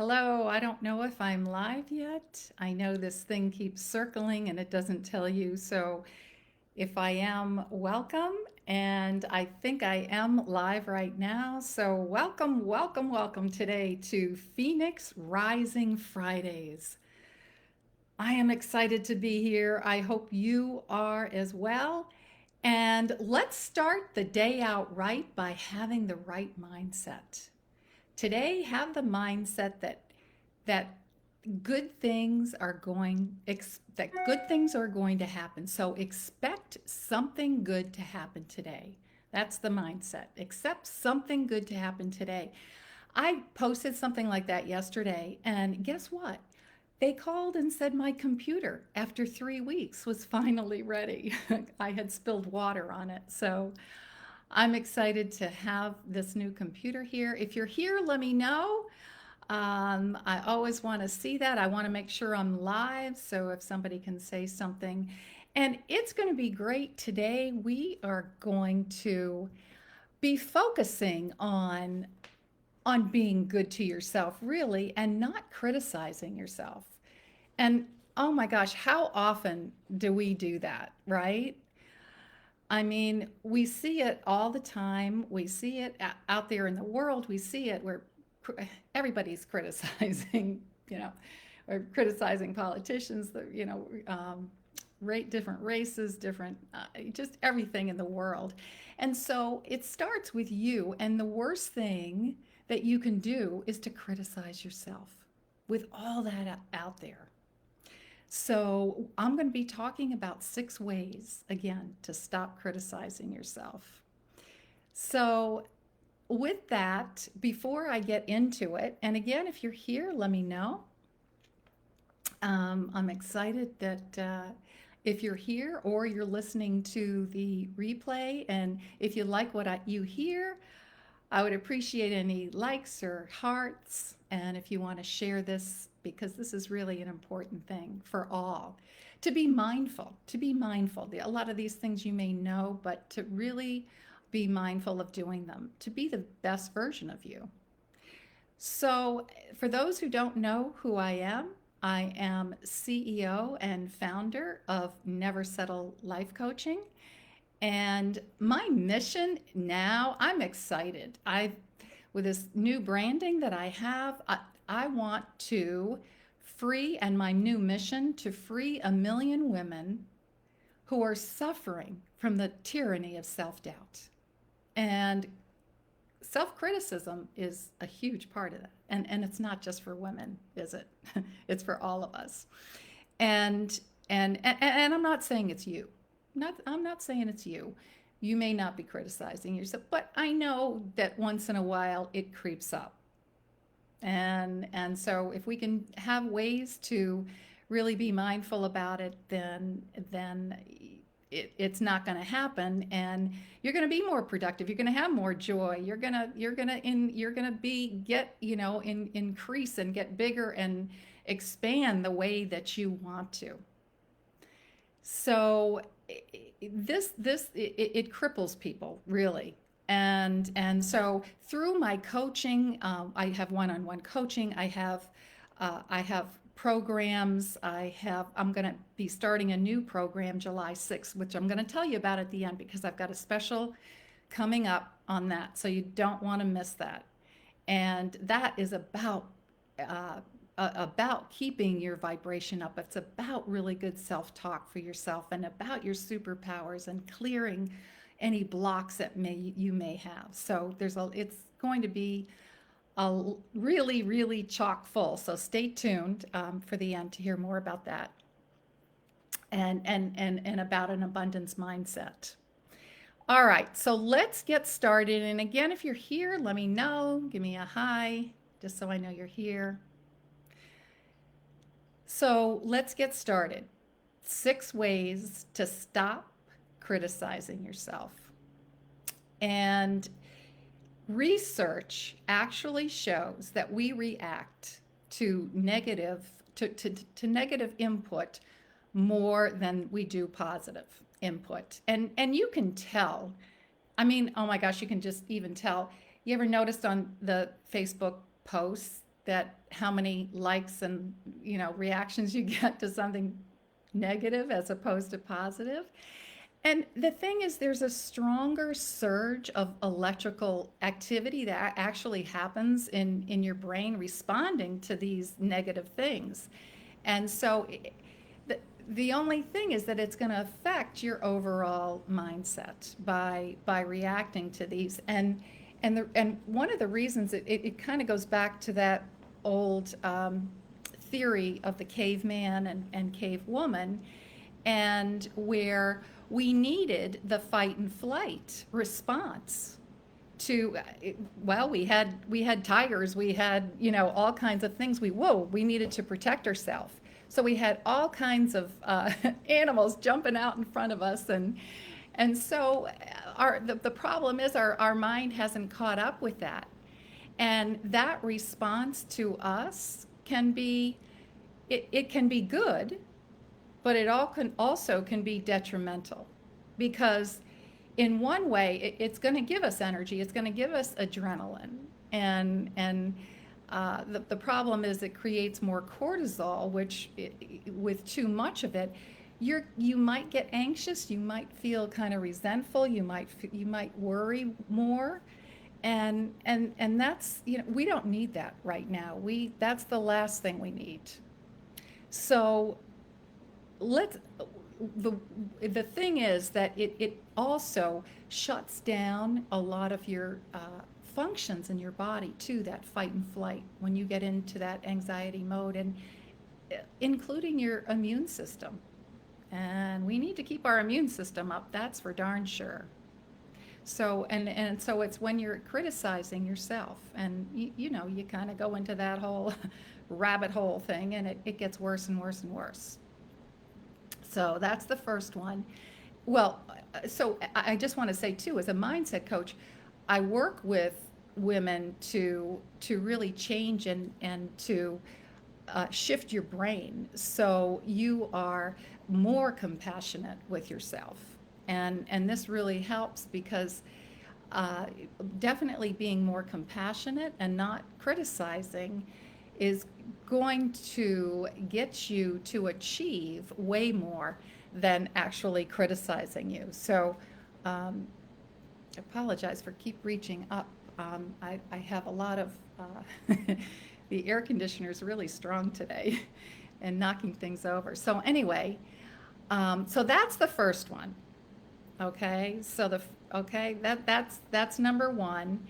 Hello, I don't know if I'm live yet. I know this thing keeps circling and it doesn't tell you. So if I am, welcome. And I think I am live right now. So welcome, welcome, welcome today to Phoenix Rising Fridays. I am excited to be here. I hope you are as well. And let's start the day out right by having the right mindset. Today, have the mindset that good things are going to happen. So expect something good to happen today. That's the mindset. Accept something good to happen today. I posted something like that yesterday, and guess what? They called and said my computer, after 3 weeks, was finally ready. I had spilled water on it. So I'm excited to have this new computer here. If you're here, let me know. I always want to see that. I want to make sure I'm live, so if somebody can say something. And it's going to be great today. We are going to be focusing on being good to yourself, really, and not criticizing yourself. And oh my gosh, how often do we do that, right? I mean, we see it all the time. We see it out there in the world. We see it where everybody's criticizing, you know, or criticizing politicians, different races, just everything in the world. And so it starts with you. And the worst thing that you can do is to criticize yourself with all that out there. So, I'm going to be talking about 6 ways, again, to stop criticizing yourself. So, with that, before I get into it, and again, if you're here, let me know. I'm excited that if you're here or you're listening to the replay, and if you like what you hear, I would appreciate any likes or hearts. And if you want to share this, because this is really an important thing for all, to be mindful, to be mindful. A lot of these things you may know, but to really be mindful of doing them, to be the best version of you. So, for those who don't know who I am CEO and founder of Never Settle Life Coaching. And my mission now, I'm excited. With this new branding that I have, I want to and my new mission to free 1 million women who are suffering from the tyranny of self-doubt. And self-criticism is a huge part of that. And it's not just for women, is it? It's for all of us. And I'm not saying it's you. I'm not saying it's you. You may not be criticizing yourself, but I know that once in a while it creeps up. And so if we can have ways to really be mindful about it, then it's not going to happen, and you're going to be more productive. You're going to have more joy. You're going to increase and get bigger and expand the way that you want to. So it cripples people, really. And so through my coaching, I have one-on-one coaching. I have programs. I'm going to be starting a new program July 6th, which I'm going to tell you about at the end, because I've got a special coming up on that. So you don't want to miss that. And that is about keeping your vibration up. It's about really good self-talk for yourself, and about your superpowers, and clearing any blocks that you may have. So it's going to be a really, really chock full. So stay tuned for the end to hear more about that, and about an abundance mindset. All right, so let's get started. And again, if you're here, let me know. Give me a hi, just so I know you're here. So let's get started. 6 ways to stop criticizing yourself. And research actually shows that we react to negative input more than we do positive input. And you can tell. I mean, oh my gosh, you can just even tell. You ever noticed on the Facebook posts that how many likes and, reactions you get to something negative as opposed to positive. And the thing is, there's a stronger surge of electrical activity that actually happens in your brain responding to these negative things. And so the only thing is that it's going to affect your overall mindset by reacting to these. And one of the reasons it kind of goes back to that old theory of the caveman and cave woman, and where we needed the fight and flight response to, well, we had tigers, we had, all kinds of things. We needed to protect ourselves, so we had all kinds of animals jumping out in front of us. And so the problem is our mind hasn't caught up with that, and that response to us can be, it can be good, but it also can be detrimental, because in one way it's going to give us energy, it's going to give us adrenaline, and the problem is it creates more cortisol, which with too much of it, you might get anxious, you might feel kind of resentful, you might worry more, and that's, we don't need that right now. That's the last thing we need. So the thing is that it also shuts down a lot of your functions in your body too, that fight and flight, when you get into that anxiety mode, and including your immune system. And we need to keep our immune system up, that's for darn sure. So and so it's when you're criticizing yourself, and you kind of go into that whole rabbit hole thing, and it gets worse and worse and worse. So that's the first one. Well, so I just want to say too, as a mindset coach, I work with women to really change and to shift your brain so you are more compassionate with yourself. And this really helps, because definitely being more compassionate and not criticizing is going to get you to achieve way more than actually criticizing you. So I apologize for keep reaching up. I have a lot of, the air conditioner is really strong today and knocking things over. So anyway, so that's the first one. Okay, so that's number one.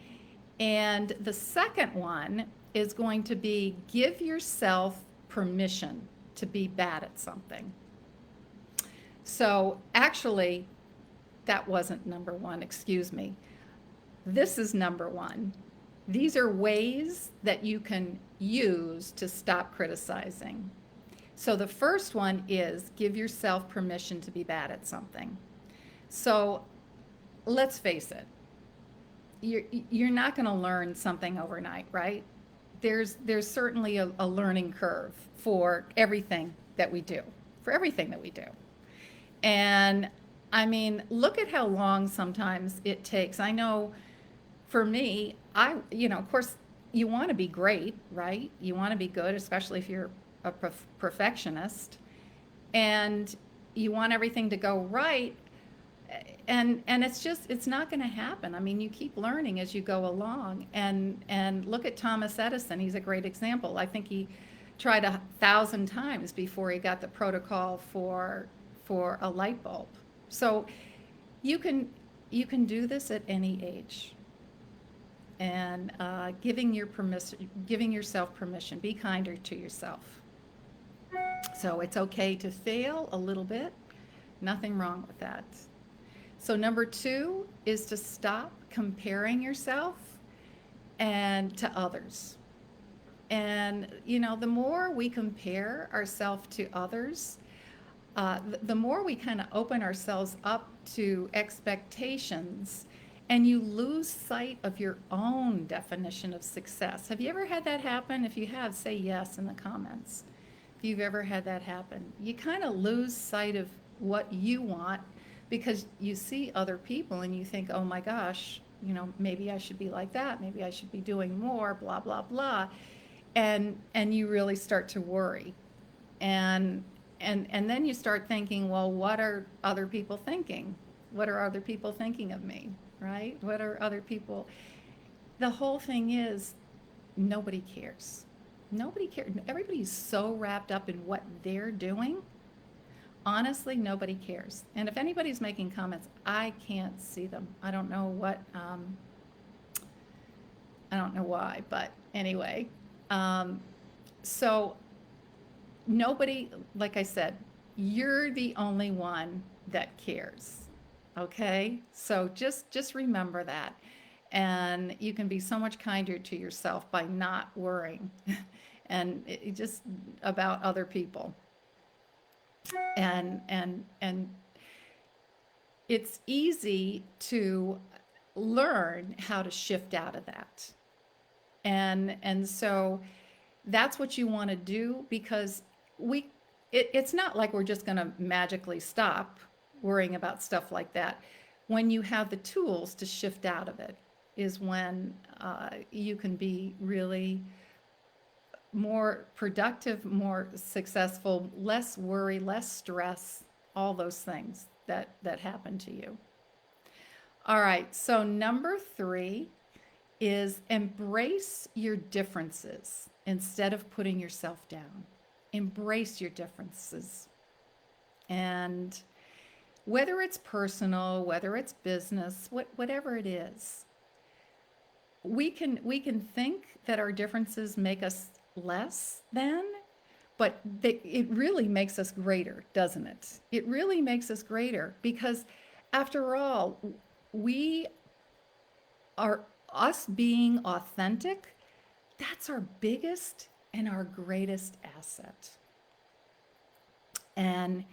And the second one is going to be, give yourself permission to be bad at something. So actually, that wasn't number one, excuse me. This is number one. These are ways that you can use to stop criticizing. So the first one is, give yourself permission to be bad at something. So let's face it, you're not going to learn something overnight, right? There's certainly a learning curve for everything that we do, And I mean, look at how long sometimes it takes. I know for me, of course, you want to be great, right? You want to be good, especially if you're a perfectionist, and you want everything to go right. And it's not going to happen. I mean, you keep learning as you go along, and look at Thomas Edison. He's a great example. I think he tried 1,000 times before he got the protocol for a light bulb. So you can do this at any age. And giving yourself permission, be kinder to yourself. So it's okay to fail a little bit. Nothing wrong with that. So number two is to stop comparing yourself and to others. And, the more we compare ourselves to others, the more we kind of open ourselves up to expectations, and you lose sight of your own definition of success. Have you ever had that happen? If you have, say yes in the comments. If you've ever had that happen, you kind of lose sight of what you want, because you see other people and you think, oh my gosh, maybe I should be like that. Maybe I should be doing more, blah, blah, blah. and you really start to worry. And and then you start thinking, well, what are other people thinking? What are other people thinking of me? Right? What are other people? The whole thing is nobody cares. Nobody cares. Everybody's so wrapped up in what they're doing. Honestly, nobody cares. And if anybody's making comments, I can't see them. I don't know what, I don't know why, but anyway. Um, so nobody, like I said, you're the only one that cares. Okay? So just remember that. And you can be so much kinder to yourself by not worrying and just about other people. And it's easy to learn how to shift out of that. And so that's what you want to do because we it's not like we're just going to magically stop worrying about stuff like that. When you have the tools to shift out of it is when you can be really more productive, more successful, less worry, less stress, all those things that happen to you. All right, so number 3 is embrace your differences instead of putting yourself down. Embrace your differences. And whether it's personal, whether it's business, whatever it is, we can think that our differences make us less than, but it really makes us greater, doesn't it? It really makes us greater because after all, we are us being authentic, that's our biggest and our greatest asset. And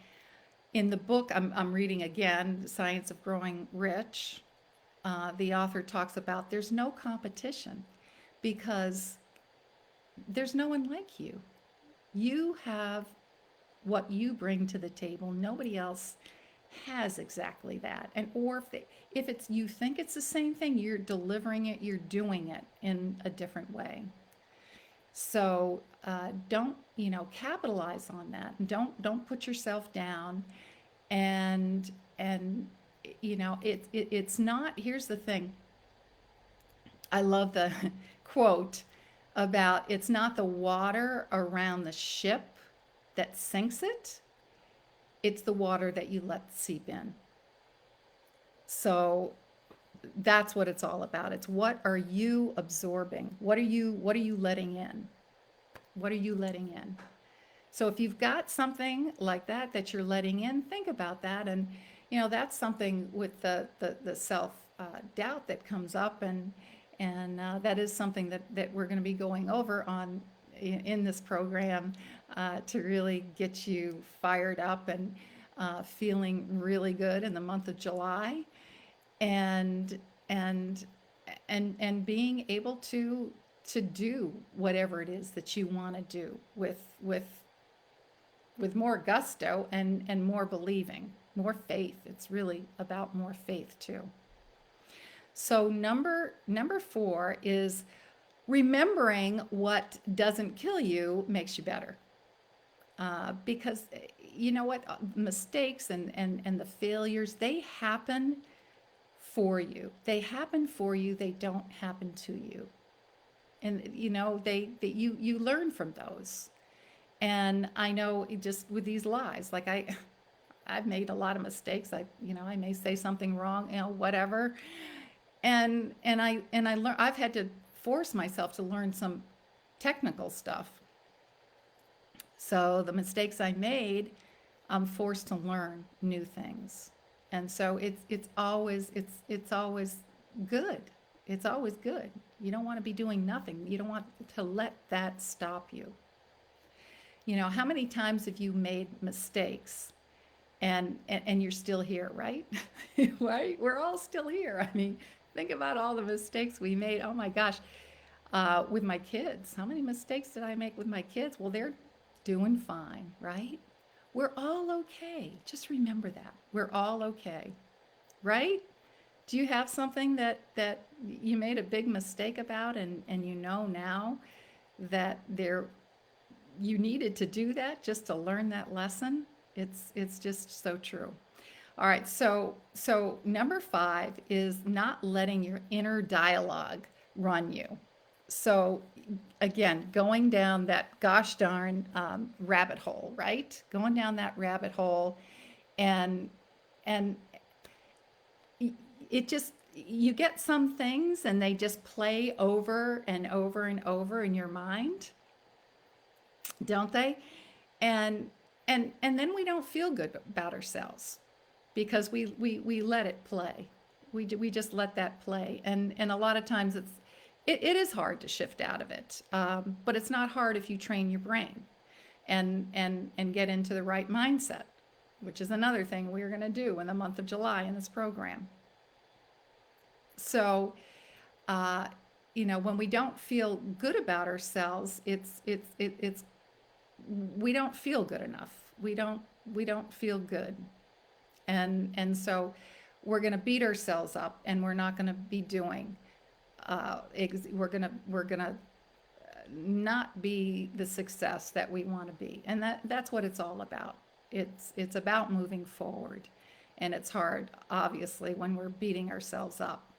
in the book I'm reading again, The Science of Growing Rich, the author talks about there's no competition because there's no one like you. You have what you bring to the table. Nobody else has exactly that. And or if it's you think it's the same thing, you're delivering it, you're doing it in a different way. So don't capitalize on that. Don't put yourself down. And it's not. Here's the thing. I love the quote about it's not the water around the ship that sinks it, it's the water that you let seep in. So that's what it's all about. It's what are you absorbing? What are you letting in? What are you letting in? So if you've got something like that you're letting in, think about that. And that's something with the self doubt that comes up, and that is something that we're going to be going over on in this program to really get you fired up and feeling really good in the month of July, and and and being able to do whatever it is that you want to do with more gusto and more believing, more faith. It's really about more faith too. So number 4 is remembering what doesn't kill you makes you better. Because you know what, mistakes and the failures, they happen for you. They happen for you. They don't happen to you. And they you learn from those. And I know just with these lies, like I've made a lot of mistakes. I may say something wrong, whatever. And I learn. I've had to force myself to learn some technical stuff. So the mistakes I made, I'm forced to learn new things. And so it's always good. It's always good. You don't want to be doing nothing. You don't want to let that stop you. How many times have you made mistakes and you're still here, right? Right? We're all still here. I mean, think about all the mistakes we made. Oh my gosh. With my kids, how many mistakes did I make with my kids? Well, they're doing fine, right? We're all okay. Just remember that. We're all okay, right? Do you have something that you made a big mistake about and now that there you needed to do that just to learn that lesson. It's just so true. All right, so number 5 is not letting your inner dialogue run you. So again, going down that gosh darn rabbit hole, right? Going down that rabbit hole, and and it just, you get some things and they just play over and over and over in your mind, don't they? And and then we don't feel good about ourselves because we let it play. We just let that play, and a lot of times it is hard to shift out of it, but it's not hard if you train your brain and get into the right mindset, which is another thing we're going to do in the month of July in this program. So, uh, when we don't feel good about ourselves, it's we don't feel good enough. We don't feel good, and so we're going to beat ourselves up, and we're not going to be doing. We're gonna not be the success that we want to be, and that's what it's all about. It's about moving forward, and it's hard, obviously, when we're beating ourselves up.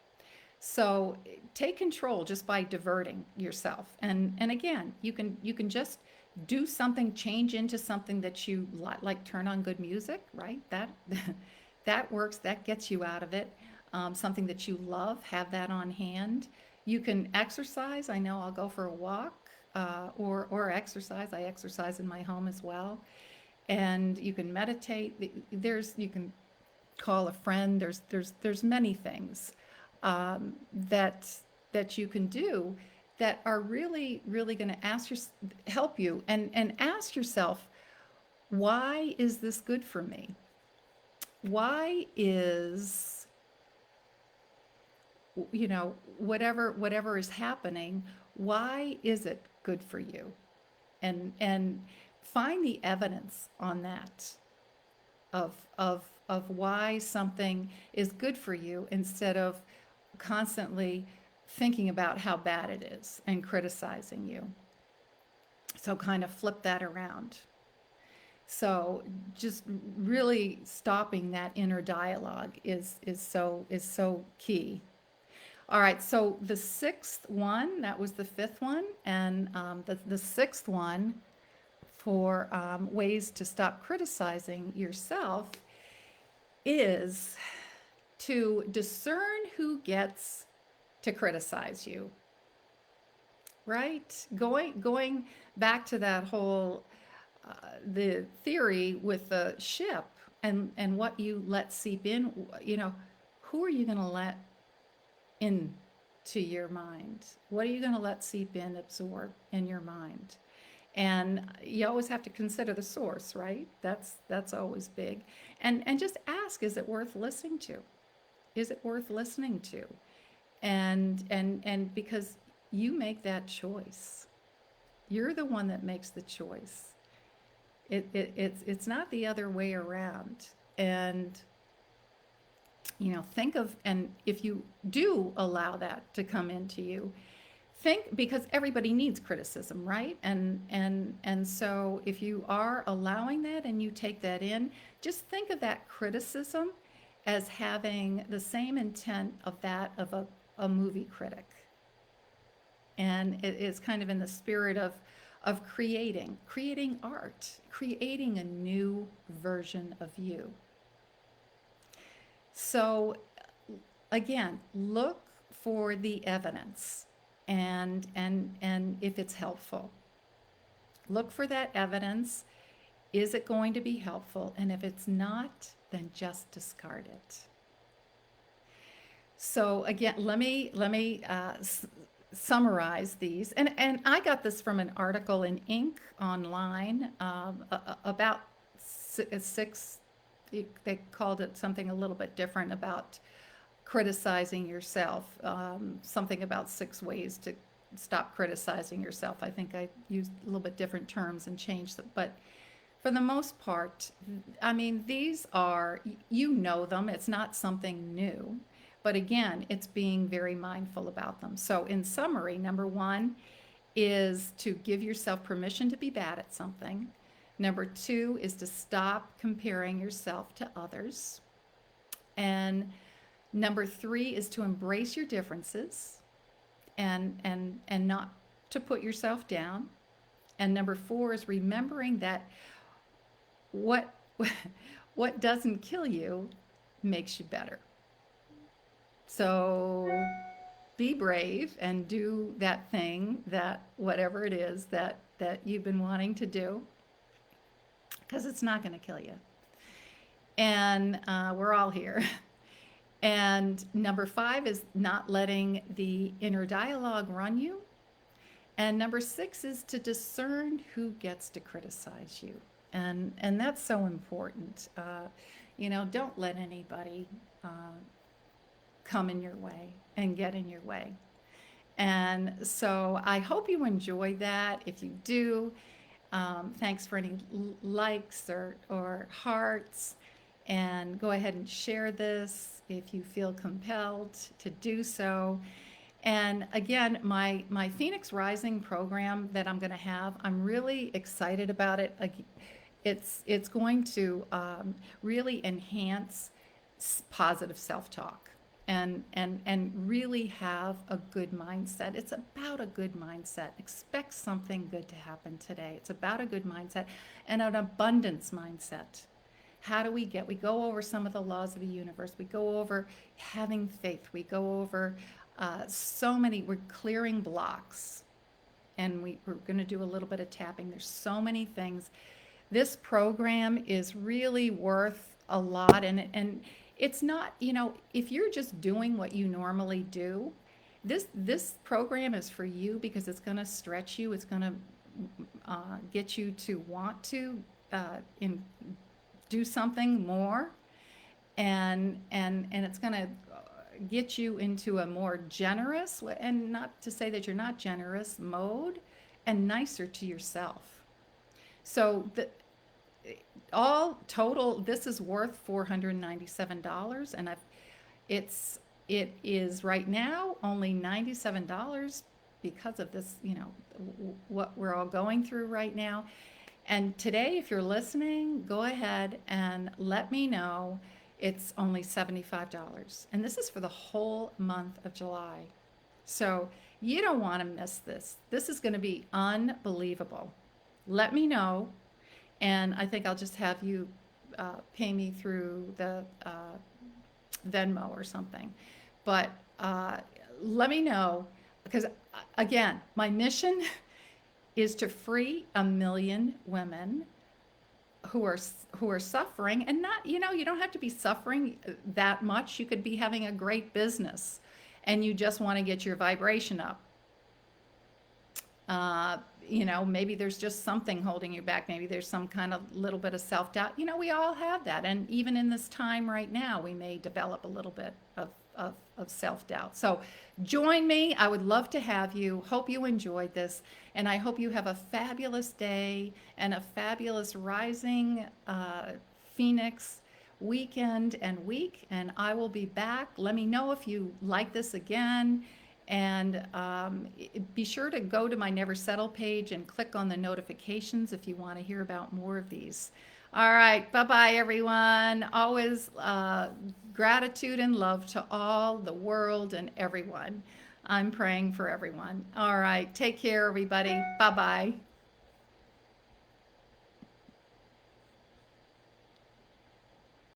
So take control just by diverting yourself. And again, you can just do something, change into something that you like turn on good music, right? That that works, that gets you out of it. Something that you love, have that on hand. You can exercise. I know I'll go for a walk, or exercise. I exercise in my home as well. And you can meditate. You can call a friend. There's many things that you can do that are really really going to help you, and ask yourself, why is this good for me? Why is, whatever is happening, why is it good for you? And find the evidence on that, of why something is good for you, instead of constantly thinking about how bad it is and criticizing you. So kind of flip that around. So just really stopping that inner dialogue is so key. All right, so the sixth one, that was the fifth one, and the sixth one for ways to stop criticizing yourself is to discern who gets to criticize you, right? Going back to that whole the theory with the ship, and what you let seep in, who are you going to let into your mind? What are you going to let seep in, absorb in your mind? And you always have to consider the source, right? That's always big. And just ask, is it worth listening to? Is it worth listening to? And because you make that choice. You're the one that makes the choice. It's not the other way around. And think of, and if you do allow that to come into you, think, because everybody needs criticism, right? And so if you are allowing that and you take that in, just think of that criticism as having the same intent of that of a movie critic. And it is kind of in the spirit of creating art, creating a new version of you. So again, look for the evidence, and if it's helpful. Look for that evidence. Is it going to be helpful? And if it's not, then just discard it. So again, let me summarize these. And I got this from an article in Inc. online, about six. They called it something a little bit different about criticizing yourself. Something about 6 ways to stop criticizing yourself. I think I used a little bit different terms and changed them, but for the most part, I mean, these are, them. It's not something new. But again, it's being very mindful about them. So in summary, number 1 is to give yourself permission to be bad at something. Number 2 is to stop comparing yourself to others. And number 3 is to embrace your differences and not to put yourself down. And number 4 is remembering that what what doesn't kill you makes you better. So be brave and do that thing, that whatever it is that you've been wanting to do, because it's not going to kill you. And we're all here. And number 5 is not letting the inner dialogue run you. And number 6 is to discern who gets to criticize you. And that's so important. Don't let anybody come in your way and get in your way. And so I hope you enjoyed that. If you do, thanks for any likes or hearts. And go ahead and share this if you feel compelled to do so. And again, my Phoenix Rising program that I'm going to have, I'm really excited about it. It's going to really enhance positive self-talk and really have a good mindset. It's about a good mindset. Expect something good to happen today. It's about a good mindset and an abundance mindset. How do we go over some of the laws of the universe. We go over having faith. We go over we're clearing blocks, and we're going to do a little bit of tapping. There's so many things. This program is really worth a lot, and it's not, if you're just doing what you normally do, this program is for you because it's going to stretch you. It's going to get you to want to do something more, and it's going to get you into a more generous, and not to say that you're not generous, mode, and nicer to yourself. So all total, this is worth $497, and it is right now only $97 because of this, what we're all going through right now. And today, if you're listening, go ahead and let me know. It's only $75. And this is for the whole month of July. So you don't want to miss this. This is going to be unbelievable. Let me know. And I think I'll just have you pay me through the Venmo or something. But let me know, because again, my mission is to free 1 million women who are suffering, and not, you don't have to be suffering that much. You could be having a great business and you just want to get your vibration up. Maybe there's just something holding you back. Maybe there's some kind of little bit of self-doubt. We all have that. And even in this time right now, we may develop a little bit of self-doubt. So join me. I would love to have you. Hope you enjoyed this. And I hope you have a fabulous day and a fabulous rising Phoenix weekend and week. And I will be back. Let me know if you like this again. And be sure to go to my Never Settle page and click on the notifications if you want to hear about more of these. All right. Bye-bye, everyone. Always gratitude and love to all, the world, and everyone. I'm praying for everyone. All right. Take care, everybody. Bye-bye.